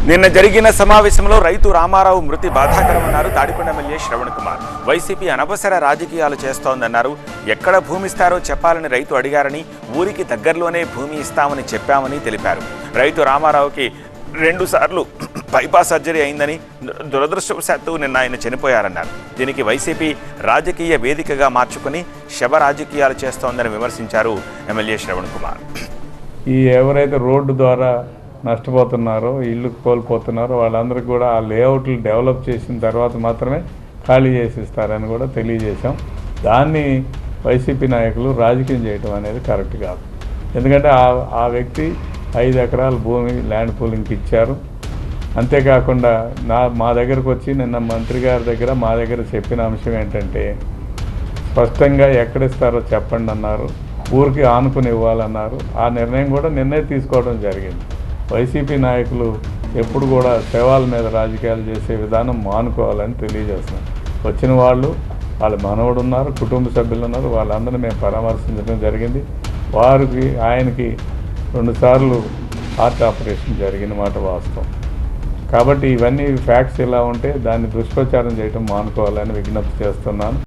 నిన్న జరిగిన సమావేశంలో రైతు రామారావు మృతి బాధాకరమన్నారు తాడికొండ ఎమ్మెల్యే శ్రవణ్ కుమార్. వైసీపీ అనవసర రాజకీయాలు చేస్తోందన్నారు. ఎక్కడ భూమి ఇస్తారో చెప్పాలని రైతు అడిగారని, ఊరికి దగ్గరలోనే భూమి ఇస్తామని చెప్పామని తెలిపారు. రైతు రామారావుకి 2 సార్లు బైపాస్ సర్జరీ అయిందని, దురదృష్టవశాత్తు నిన్న ఆయన చనిపోయారన్నారు. దీనికి వైసీపీ రాజకీయ వేదికగా మార్చుకుని శవ రాజకీయాలు చేస్తోందని విమర్శించారు ఎమ్మెల్యే శ్రవణ్ కుమార్. ఈ ఎవరైతే రోడ్డు ద్వారా నష్టపోతున్నారో, ఇల్లు కోల్పోతున్నారో వాళ్ళందరికీ కూడా ఆ లేఅవుట్లు డెవలప్ చేసిన తర్వాత మాత్రమే ఖాళీ చేసి ఇస్తారని కూడా తెలియజేశాం. దాన్ని వైసీపీ నాయకులు రాజకీయం చేయటం అనేది కరెక్ట్ కాదు. ఎందుకంటే ఆ వ్యక్తి 5 ఎకరాల భూమి ల్యాండ్ పూలింగ్కి ఇచ్చారు. అంతేకాకుండా మా దగ్గరకు వచ్చి నిన్న మంత్రి గారి దగ్గర మా దగ్గర చెప్పిన అంశం ఏంటంటే, స్పష్టంగా ఎక్కడిస్తారో చెప్పండి అన్నారు. ఊరికి ఆనుకుని ఇవ్వాలన్నారు. ఆ నిర్ణయం కూడా నిన్నే తీసుకోవడం జరిగింది. వైసీపీ నాయకులు ఎప్పుడు కూడా శవాల మీద రాజకీయాలు చేసే విధానం మానుకోవాలని తెలియజేస్తున్నారు. వచ్చిన వాళ్ళు వాళ్ళ మనవడు ఉన్నారు, కుటుంబ సభ్యులు ఉన్నారు, వాళ్ళందరినీ మేము పరామర్శించడం జరిగింది. ఆయనకి 2 సార్లు హార్ట్ ఆపరేషన్ జరిగిన మాట వాస్తవం. కాబట్టి ఇవన్నీ ఫ్యాక్ట్స్ ఇలా ఉంటే దాన్ని దుష్ప్రచారం చేయడం మానుకోవాలని విజ్ఞప్తి చేస్తున్నాను.